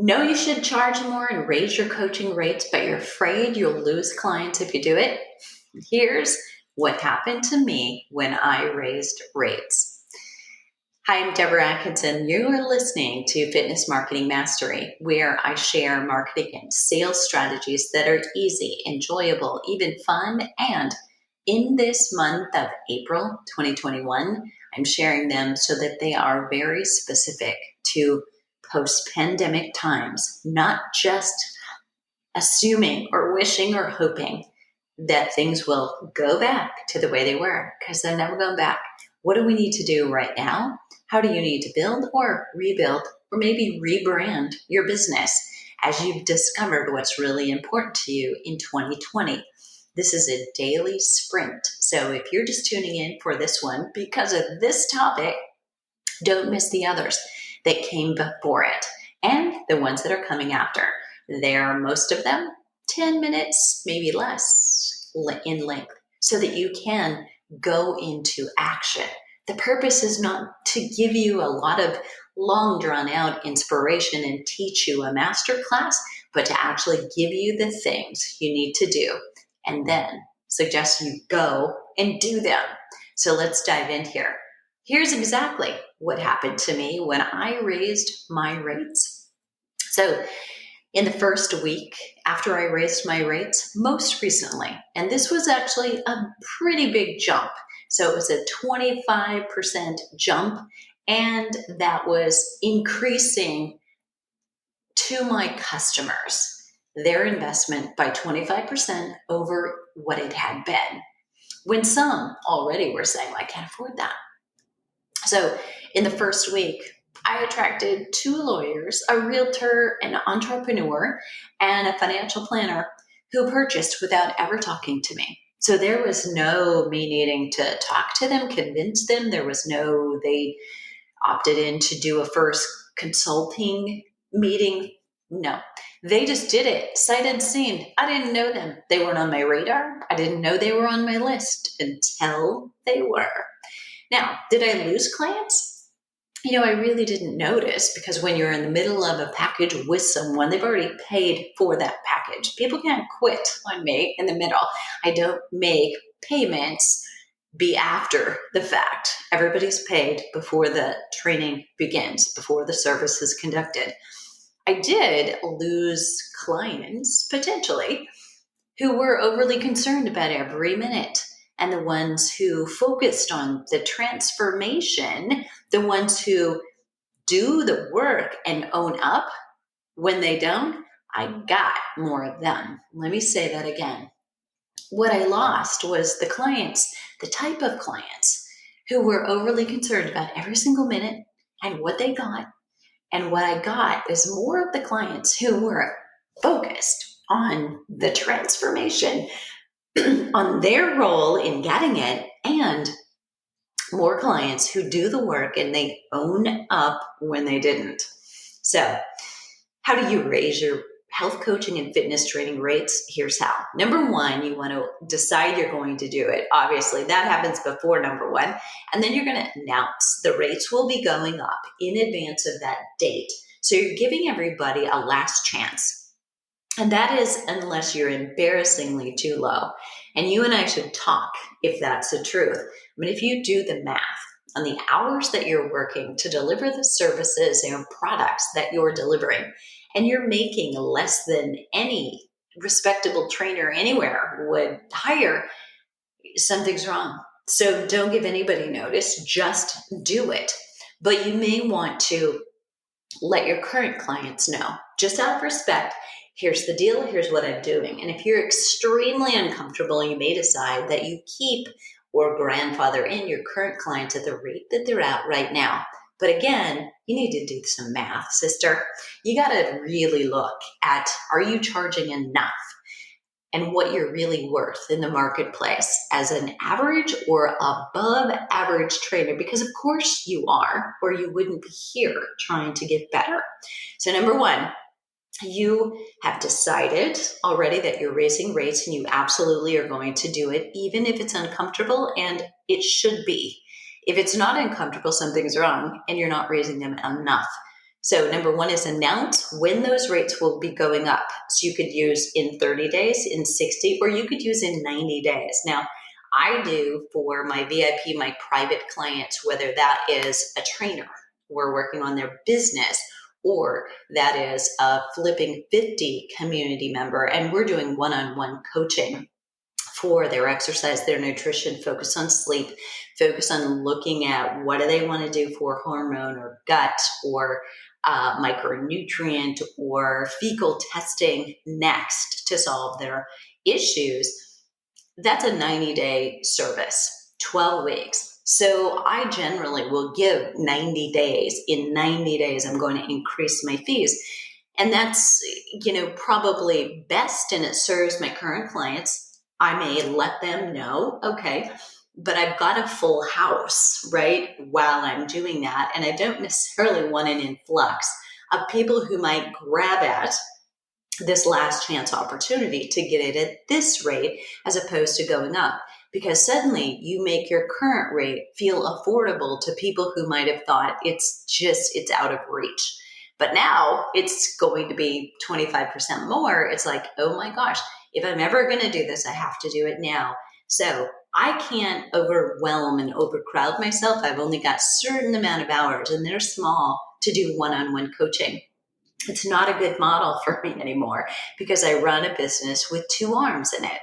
Know you should charge more and raise your coaching rates, but you're afraid you'll lose clients if you do it? Here's what happened to me when I raised rates. Hi, I'm Deborah Atkinson. You are listening to Fitness Marketing Mastery, where I share marketing and sales strategies that are easy, enjoyable, even fun. And in this month of April 2021, I'm sharing them so that they are very specific to post-pandemic times, not just assuming or wishing or hoping that things will go back to the way they were, because they're never going back. What do we need to do right now? How do you need to build or rebuild or maybe rebrand your business as you've discovered what's really important to you in 2020? This is a daily sprint. So if you're just tuning in for this one because of this topic, don't miss the others that came before it and the ones that are coming after. They're, most of them, 10 minutes, maybe less in length, so that you can go into action. The purpose is not to give you a lot of long drawn out inspiration and teach you a master class, but to actually give you the things you need to do and then suggest you go and do them. So let's dive in here. Here's exactly what happened to me when I raised my rates. So in the first week after I raised my rates, most recently, and this was actually a pretty big jump. So it was a 25% jump, and that was increasing to my customers their investment by 25% over what it had been, when some already were saying, I can't afford that. So in the first week, I attracted 2 lawyers, a realtor, an entrepreneur, and a financial planner who purchased without ever talking to me. So there was no me needing to talk to them, convince them. There was no, they opted in to do a first consulting meeting. No, they just did it sight unseen. I didn't know them. They weren't on my radar. I didn't know they were on my list until they were. Now, did I lose clients? I really didn't notice, because when you're in the middle of a package with someone, they've already paid for that package. People can't quit on me in the middle. I don't make payments be after the fact. Everybody's paid before the training begins, before the service is conducted. I did lose clients, potentially, who were overly concerned about every minute. And the ones who focused on the transformation, the ones who do the work and own up when they don't, I got more of them. Let me say that again. What I lost was the clients, the type of clients who were overly concerned about every single minute and what they got. And what I got is more of the clients who were focused on the transformation, on their role in getting it, and more clients who do the work and they own up when they didn't. So, how do you raise your health coaching and fitness training rates? Here's how. Number 1, you want to decide you're going to do it. Obviously, that happens before number 1. And then you're going to announce the rates will be going up in advance of that date. So you're giving everybody a last chance. And that is unless you're embarrassingly too low. And you and I should talk if that's the truth. I mean, if you do the math on the hours that you're working to deliver the services and products that you're delivering, and you're making less than any respectable trainer anywhere would hire, something's wrong. So don't give anybody notice, just do it. But you may want to let your current clients know, just out of respect, here's the deal, here's what I'm doing. And if you're extremely uncomfortable, you may decide that you keep or grandfather in your current clients at the rate that they're at right now. But again, you need to do some math, sister. You got to really look at, are you charging enough and what you're really worth in the marketplace as an average or above average trainer? Because of course you are, or you wouldn't be here trying to get better. So number 1, you have decided already that you're raising rates, and you absolutely are going to do it, even if it's uncomfortable, and it should be. If it's not uncomfortable, something's wrong and you're not raising them enough. So number one is announce when those rates will be going up. So you could use in 30 days, in 60, or you could use in 90 days. Now, I do for my VIP, my private clients, whether that is a trainer, we're working on their business, or that is a flipping 50 community member, and we're doing one-on-one coaching for their exercise, their nutrition, focus on sleep, focus on looking at what do they want to do for hormone or gut or micronutrient or fecal testing next to solve their issues. That's a 90-day service, 12 weeks. So I generally will give 90 days. In 90 days, I'm going to increase my fees. And that's, probably best, and it serves my current clients. I may let them know, okay, but I've got a full house, right, while I'm doing that. And I don't necessarily want an influx of people who might grab at this last chance opportunity to get it at this rate as opposed to going up, because suddenly you make your current rate feel affordable to people who might have thought it's out of reach. But now it's going to be 25% more. It's like, oh my gosh, if I'm ever going to do this, I have to do it now. So I can't overwhelm and overcrowd myself. I've only got a certain amount of hours, and they're small, to do one-on-one coaching. It's not a good model for me anymore because I run a business with two arms in it.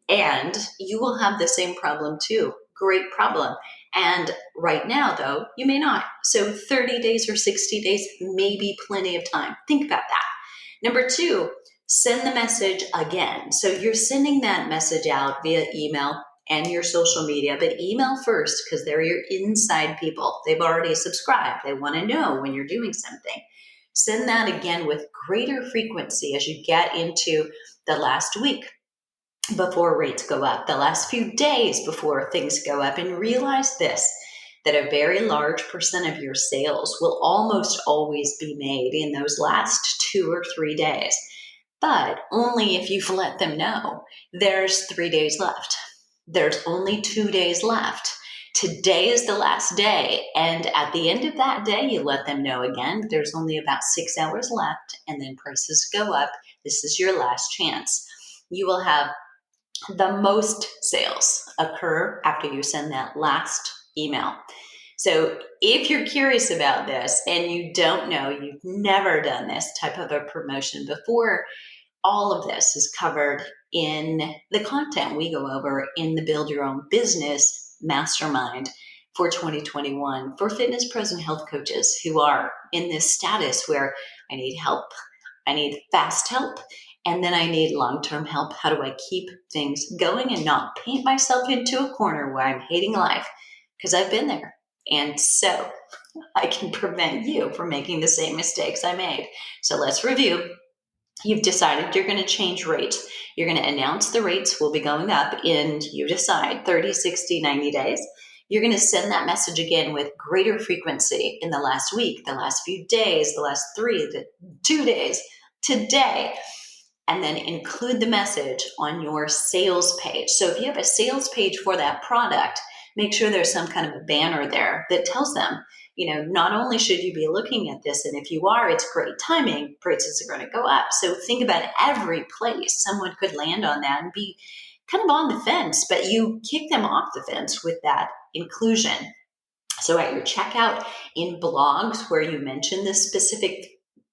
And you will have the same problem too. Great problem. And right now, though, you may not. So 30 days or 60 days may be plenty of time. Think about that. Number two, send the message again. So you're sending that message out via email and your social media, but email first because they're your inside people. They've already subscribed. They want to know when you're doing something. Send that again with greater frequency as you get into the last week before rates go up, the last few days before things go up, and realize this, that a very large percent of your sales will almost always be made in those last 2 or 3 days, but only if you've let them know there's 3 days left. There's only 2 days left. Today is the last day. And at the end of that day, you let them know again, there's only about 6 hours left, and then prices go up. This is your last chance. You will have the most sales occur after you send that last email. So if you're curious about this and you don't know, you've never done this type of a promotion before, all of this is covered in the content we go over in the Build Your Own Business Mastermind for 2021 for fitness pros and health coaches who are in this status where I need help, I need fast help, and then I need long-term help. How do I keep things going and not paint myself into a corner where I'm hating life? Because I've been there. And so I can prevent you from making the same mistakes I made. So let's review. You've decided you're going to change rates. You're going to announce the rates will be going up in, you decide, 30, 60, 90 days. You're going to send that message again with greater frequency in the last week, the last few days, the last 2 days, today. And then include the message on your sales page. So if you have a sales page for that product, make sure there's some kind of a banner there that tells them, not only should you be looking at this, and if you are, it's great timing, prices are going to go up. So think about every place someone could land on that and be kind of on the fence, but you kick them off the fence with that inclusion. So at your checkout in blogs where you mention this specific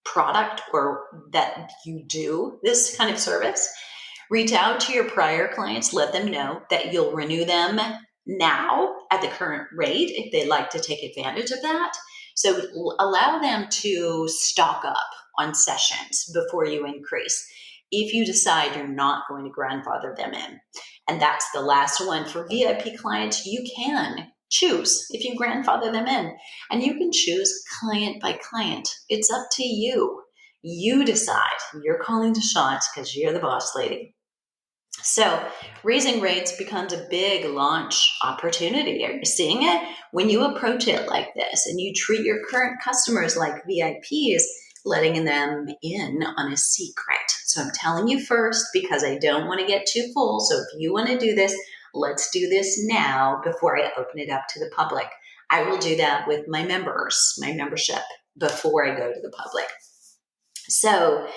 product or that you do this kind of service, reach out to your prior clients, let them know that you'll renew them now at the current rate if they'd like to take advantage of that. So allow them to stock up on sessions before you increase. If you decide you're not going to grandfather them in, and that's the last one for VIP clients, you can choose if you grandfather them in, and you can choose client by client. It's up to you. You decide. You're calling the shots because you're the boss lady. So raising rates becomes a big launch opportunity. Are you seeing it? When you approach it like this and you treat your current customers like VIPs, letting them in on a secret. So I'm telling you first because I don't want to get too full. So if you want to do this, let's do this now before I open it up to the public. I will do that with my members, my membership. before I go to the public. So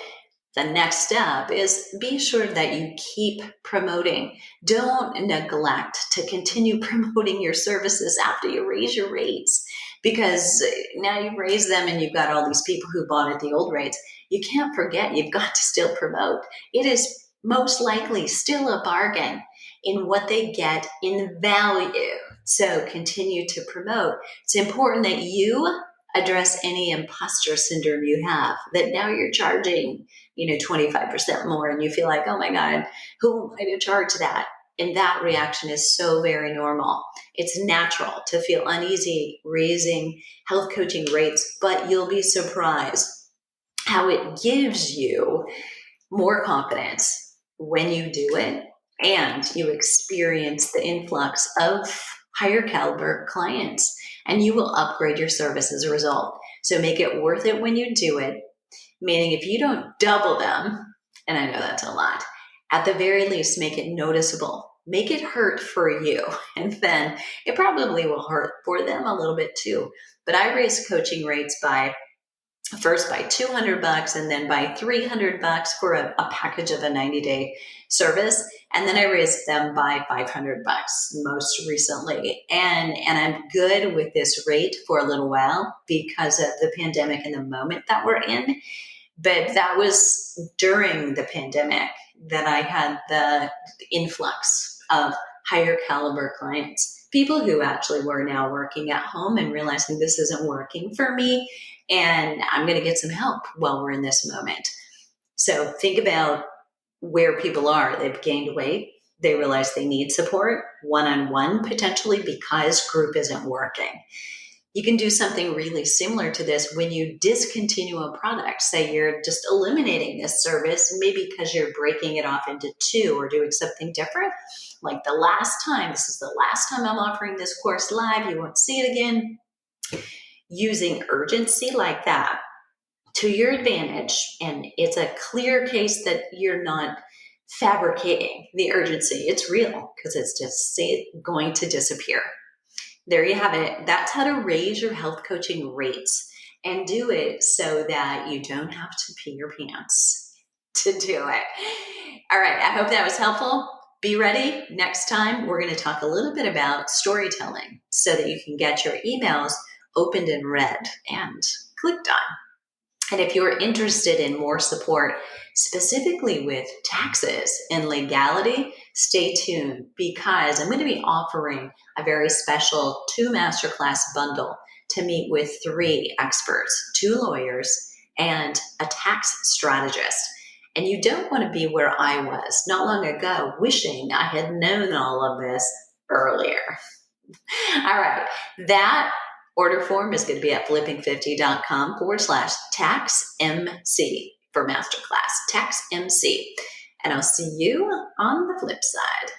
the next step is be sure that you keep promoting. Don't neglect to continue promoting your services after you raise your rates, because now you've raised them and you've got all these people who bought at the old rates. You can't forget you've got to still promote. It is most likely still a bargain in what they get in value. So continue to promote. It's important that you address any imposter syndrome you have, that now you're charging 25% more and you feel like, oh my God, who am I to charge that? And that reaction is so very normal. It's natural to feel uneasy raising health coaching rates, but you'll be surprised how it gives you more confidence when you do it and you experience the influx of higher caliber clients, and you will upgrade your service as a result. So make it worth it when you do it. Meaning if you don't double them, and I know that's a lot, at the very least, make it noticeable. Make it hurt for you. And then it probably will hurt for them a little bit too. But I raised coaching rates first by $200 and then by $300 for a package of a 90-day service. And then I raised them by $500 most recently. And I'm good with this rate for a little while because of the pandemic and the moment that we're in. But that was during the pandemic that I had the influx of higher caliber clients, people who actually were now working at home and realizing this isn't working for me, and I'm going to get some help while we're in this moment. So think about where people are. They've gained weight. They realize they need support one-on-one potentially because group isn't working. You can do something really similar to this when you discontinue a product. Say you're just eliminating this service, maybe because you're breaking it off into two or doing something different. Like this is the last time I'm offering this course live. You won't see it again. Using urgency like that to your advantage, and it's a clear case that you're not fabricating the urgency. It's real because it's just going to disappear. There you have it. That's how to raise your health coaching rates, and do it so that you don't have to pee your pants to do it. All right. I hope that was helpful. Be ready. Next time, we're going to talk a little bit about storytelling so that you can get your emails opened and read and clicked on. And if you're interested in more support, specifically with taxes and legality, stay tuned because I'm going to be offering a very special 2 masterclass bundle to meet with 3 experts, 2 lawyers, and a tax strategist. And you don't want to be where I was not long ago, wishing I had known all of this earlier. All right. That order form is going to be at flipping50.com/taxmc for masterclass, taxmc. And I'll see you on the flip side.